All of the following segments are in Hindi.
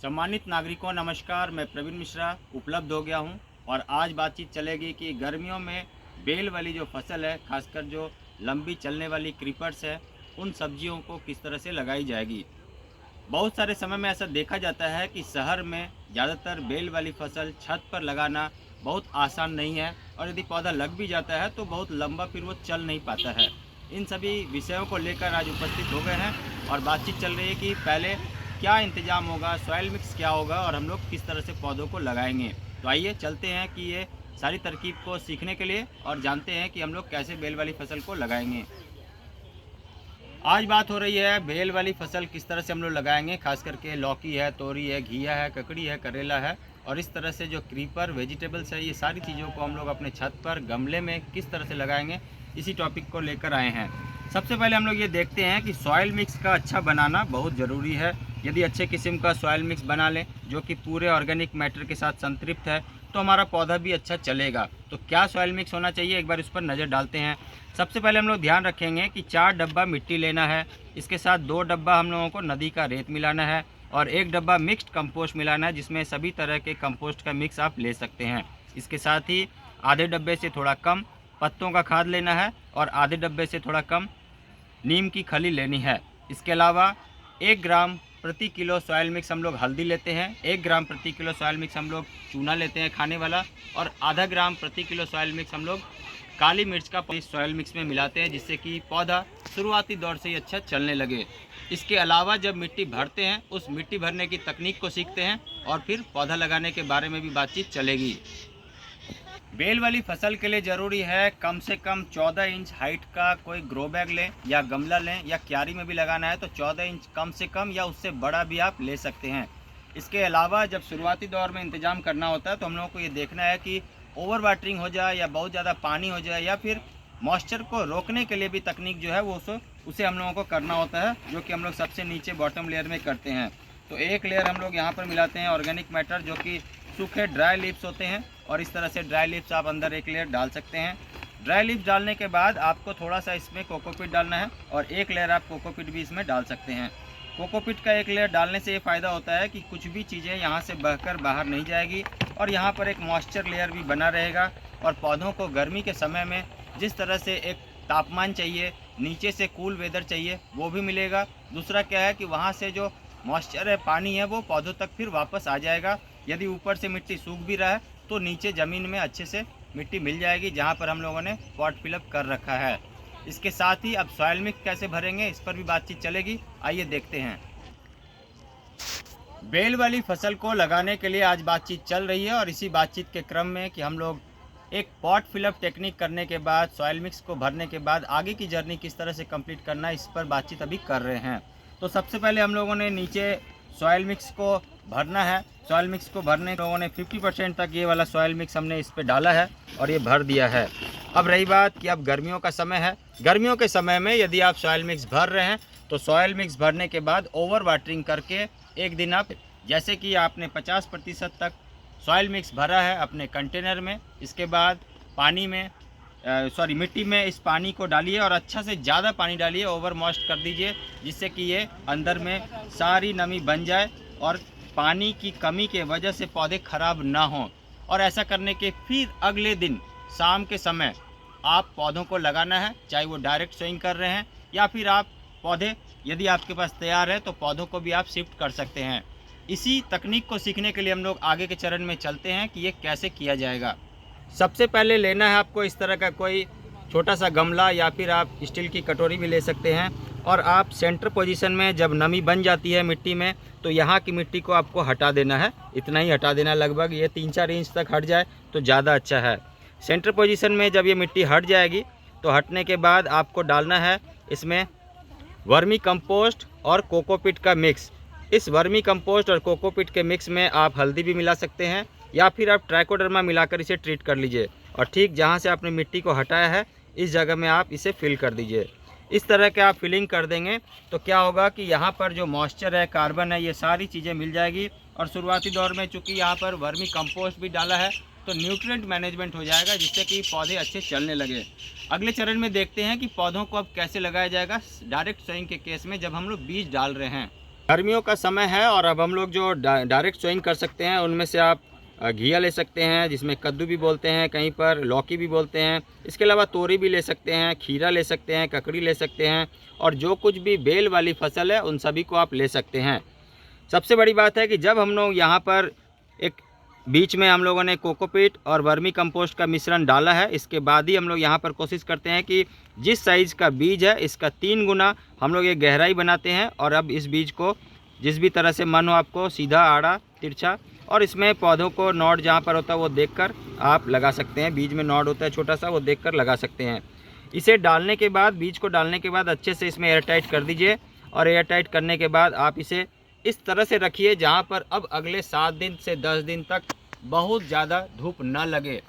सम्मानित नागरिकों नमस्कार। मैं प्रवीण मिश्रा उपलब्ध हो गया हूं और आज बातचीत चलेगी कि गर्मियों में बेल वाली जो फसल है, खासकर जो लंबी चलने वाली क्रीपर्स है, उन सब्जियों को किस तरह से लगाई जाएगी। बहुत सारे समय में ऐसा देखा जाता है कि शहर में ज़्यादातर बेल वाली फसल छत पर लगाना बहुत आसान नहीं है और यदि पौधा लग भी जाता है तो बहुत लंबा फिर वो चल नहीं पाता है। इन सभी विषयों को लेकर आज उपस्थित हो गए हैं और बातचीत चल रही है कि पहले क्या इंतजाम होगा, सॉइल मिक्स क्या होगा और हम लोग किस तरह से पौधों को लगाएंगे। तो आइए चलते हैं कि ये सारी तरकीब को सीखने के लिए और जानते हैं कि हम लोग कैसे बेल वाली फसल को लगाएंगे। आज बात हो रही है बेल वाली फसल किस तरह से हम लोग लगाएंगे। खास करके लौकी है, तोरी है, घिया है, ककड़ी है, करेला है और इस तरह से जो क्रीपर वेजिटेबल्स है, ये सारी चीज़ों को हम लोग अपने छत पर गमले में किस तरह से लगाएंगे, इसी टॉपिक को लेकर आए हैं। सबसे पहले हम लोग ये देखते हैं कि सॉइल मिक्स का अच्छा बनाना बहुत ज़रूरी है। यदि अच्छे किस्म का सॉइल मिक्स बना लें जो कि पूरे ऑर्गेनिक मैटर के साथ संतृप्त है तो हमारा पौधा भी अच्छा चलेगा। तो क्या सॉइल मिक्स होना चाहिए, एक बार उस पर नज़र डालते हैं। सबसे पहले हम लोग ध्यान रखेंगे कि 4 डब्बा मिट्टी लेना है, इसके साथ 2 डब्बा हम लोगों को नदी का रेत मिलाना है और 1 डब्बा मिक्स्ड कंपोस्ट मिलाना है, जिसमें सभी तरह के कंपोस्ट का मिक्स आप ले सकते हैं। इसके साथ ही आधे डब्बे से थोड़ा कम पत्तों का खाद लेना है और आधे डब्बे से थोड़ा कम नीम की खली लेनी है। इसके अलावा 1 ग्राम प्रति किलो सॉइल मिक्स हम लोग हल्दी लेते हैं, 1 ग्राम प्रति किलो सॉइल मिक्स हम लोग चूना लेते हैं खाने वाला और आधा ग्राम प्रति किलो सॉइल मिक्स हम लोग काली मिर्च का सॉइल मिक्स में मिलाते हैं, जिससे कि पौधा शुरुआती दौर से ही अच्छा चलने लगे। इसके अलावा जब मिट्टी भरते हैं उस मिट्टी भरने की तकनीक को सीखते हैं और फिर पौधा लगाने के बारे में भी बातचीत चलेगी। बेल वाली फसल के लिए ज़रूरी है कम से कम 14 इंच हाइट का कोई ग्रो बैग लें या गमला लें, या क्यारी में भी लगाना है तो 14 इंच कम से कम या उससे बड़ा भी आप ले सकते हैं। इसके अलावा जब शुरुआती दौर में इंतज़ाम करना होता है तो हम लोगों को ये देखना है कि ओवर वाटरिंग हो जाए या बहुत ज़्यादा पानी हो जाए, या फिर मॉइस्चर को रोकने के लिए भी तकनीक जो है वो उसे हम लोगों को करना होता है, जो कि हम लोग सबसे नीचे बॉटम लेयर में करते हैं। तो एक लेयर हम लोग यहाँ पर मिलाते हैं ऑर्गेनिक मैटर, जो कि सूखे ड्राई लीव्स होते हैं, और इस तरह से ड्राई लीव्स आप अंदर एक लेयर डाल सकते हैं। ड्राई लीव्स डालने के बाद आपको थोड़ा सा इसमें कोकोपीट डालना है और एक लेयर आप कोकोपीट भी इसमें डाल सकते हैं। कोकोपीट का एक लेयर डालने से ये फ़ायदा होता है कि कुछ भी चीज़ें यहाँ से बहकर बाहर नहीं जाएगी और यहाँ पर एक मॉइस्चर लेयर भी बना रहेगा और पौधों को गर्मी के समय में जिस तरह से एक तापमान चाहिए, नीचे से कूल वेदर चाहिए, वो भी मिलेगा। दूसरा क्या है कि वहाँ से जो मॉइस्चर है, पानी है, वो पौधों तक फिर वापस आ जाएगा। यदि ऊपर से मिट्टी सूख भी रहा है तो नीचे ज़मीन में अच्छे से मिट्टी मिल जाएगी जहाँ पर हम लोगों ने पॉट फिलअप कर रखा है। इसके साथ ही अब सॉइल मिक्स कैसे भरेंगे इस पर भी बातचीत चलेगी, आइए देखते हैं। बेल वाली फसल को लगाने के लिए आज बातचीत चल रही है और इसी बातचीत के क्रम में कि हम लोग एक पॉट फिलअप टेक्निक करने के बाद सॉइल मिक्स को भरने के बाद आगे की जर्नी किस तरह से कंप्लीट करना है, इस पर बातचीत अभी कर रहे हैं। तो सबसे पहले हम लोगों ने नीचे सॉइल मिक्स को भरना है। सॉइल मिक्स को भरने लोगों ने 50% तक ये वाला सॉइल मिक्स हमने इस पे डाला है और ये भर दिया है। अब रही बात कि अब गर्मियों का समय है। गर्मियों के समय में यदि आप सॉइल मिक्स भर रहे हैं तो सॉइल मिक्स भरने के बाद ओवर वाटरिंग करके एक दिन आप, जैसे कि आपने 50% तक सॉइल मिक्स भरा है अपने कंटेनर में, इसके बाद पानी में मिट्टी में इस पानी को डालिए और अच्छा से ज़्यादा पानी डालिए, ओवर मॉइस्ट कर दीजिए, जिससे कि ये अंदर में सारी नमी बन जाए और पानी की कमी के वजह से पौधे खराब ना हों। और ऐसा करने के फिर अगले दिन शाम के समय आप पौधों को लगाना है, चाहे वो डायरेक्ट सोइंग कर रहे हैं या फिर आप पौधे यदि आपके पास तैयार है तो पौधों को भी आप शिफ्ट कर सकते हैं। इसी तकनीक को सीखने के लिए हम लोग आगे के चरण में चलते हैं कि ये कैसे किया जाएगा। सबसे पहले लेना है आपको इस तरह का कोई छोटा सा गमला या फिर आप स्टील की कटोरी भी ले सकते हैं और आप सेंटर पोजीशन में जब नमी बन जाती है मिट्टी में तो यहाँ की मिट्टी को आपको हटा देना है। इतना ही हटा देना है, लगभग ये 3-4 इंच तक हट जाए तो ज़्यादा अच्छा है। सेंटर पोजीशन में जब ये मिट्टी हट जाएगी तो हटने के बाद आपको डालना है इसमें वर्मी कंपोस्ट और कोकोपीट का मिक्स। इस वर्मी कंपोस्ट और कोकोपीट के मिक्स में आप हल्दी भी मिला सकते हैं या फिर आप ट्राइकोडर्मा मिलाकर इसे ट्रीट कर लीजिए और ठीक जहाँ से आपने मिट्टी को हटाया है इस जगह में आप इसे फिल कर दीजिए। इस तरह के आप फिलिंग कर देंगे तो क्या होगा कि यहाँ पर जो मॉइस्चर है, कार्बन है, ये सारी चीज़ें मिल जाएगी और शुरुआती दौर में चूँकि यहाँ पर वर्मी कंपोस्ट भी डाला है तो न्यूट्रिएंट मैनेजमेंट हो जाएगा, जिससे कि पौधे अच्छे चलने लगे। अगले चरण में देखते हैं कि पौधों को अब कैसे लगाया जाएगा डायरेक्ट सोइंग के केस में, जब हम लोग बीज डाल रहे हैं। गर्मियों का समय है और अब हम लोग जो डायरेक्ट सोइंग कर सकते हैं उनमें से आप घिया ले सकते हैं, जिसमें कद्दू भी बोलते हैं, कहीं पर लौकी भी बोलते हैं। इसके अलावा तोरी भी ले सकते हैं, खीरा ले सकते हैं, ककड़ी ले सकते हैं और जो कुछ भी बेल वाली फसल है उन सभी को आप ले सकते हैं। सबसे बड़ी बात है कि जब हम लोग यहाँ पर एक बीच में हम लोगों ने कोकोपीट और वर्मी कंपोस्ट का मिश्रण डाला है, इसके बाद ही हम लोग यहाँ पर कोशिश करते हैं कि जिस साइज़ का बीज है इसका 3 गुना हम लोग एक गहराई बनाते हैं। और अब इस बीज को जिस भी तरह से मन हो आपको, सीधा, आड़ा, तिरछा, और इसमें पौधों को नॉड जहाँ पर होता है वो देखकर आप लगा सकते हैं। बीज में नॉड होता है छोटा सा, वो देखकर लगा सकते हैं। इसे डालने के बाद, बीज को डालने के बाद अच्छे से इसमें एयर टाइट कर दीजिए और एयर टाइट करने के बाद आप इसे इस तरह से रखिए जहाँ पर अब अगले 7 दिन से 10 दिन तक बहुत ज़्यादा धूप न लगे।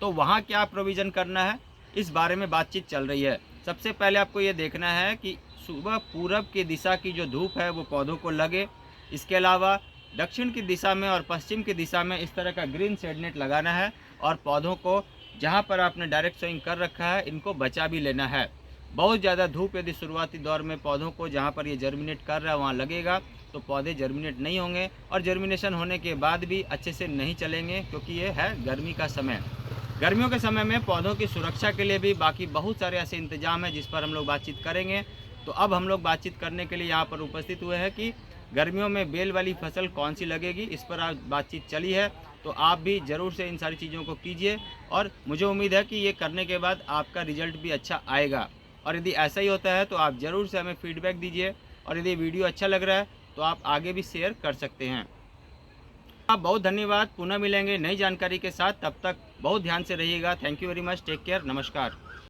तो वहाँ क्या प्रोविज़न करना है, इस बारे में बातचीत चल रही है। सबसे पहले आपको ये देखना है कि सुबह पूरब की दिशा की जो धूप है वो पौधों को लगे। इसके अलावा दक्षिण की दिशा में और पश्चिम की दिशा में इस तरह का ग्रीन शेड नेट लगाना है और पौधों को जहाँ पर आपने डायरेक्ट सोइंग कर रखा है इनको बचा भी लेना है। बहुत ज़्यादा धूप यदि शुरुआती दौर में पौधों को जहाँ पर ये जर्मिनेट कर रहा है वहाँ लगेगा तो पौधे जर्मिनेट नहीं होंगे और जर्मिनेशन होने के बाद भी अच्छे से नहीं चलेंगे, क्योंकि ये है गर्मी का समय। गर्मियों के समय में पौधों की सुरक्षा के लिए भी बाकी बहुत सारे ऐसे इंतजाम हैं जिस पर हम लोग बातचीत करेंगे। तो अब हम लोग बातचीत करने के लिए यहाँ पर उपस्थित हुए हैं कि गर्मियों में बेल वाली फसल कौन सी लगेगी, इस पर आज बातचीत चली है। तो आप भी ज़रूर से इन सारी चीज़ों को कीजिए और मुझे उम्मीद है कि ये करने के बाद आपका रिजल्ट भी अच्छा आएगा। और यदि ऐसा ही होता है तो आप ज़रूर से हमें फीडबैक दीजिए और यदि वीडियो अच्छा लग रहा है तो आप आगे भी शेयर कर सकते हैं। आप बहुत धन्यवाद। पुनः मिलेंगे नई जानकारी के साथ, तब तक बहुत ध्यान से रहिएगा। Thank you very much. Take care. नमस्कार।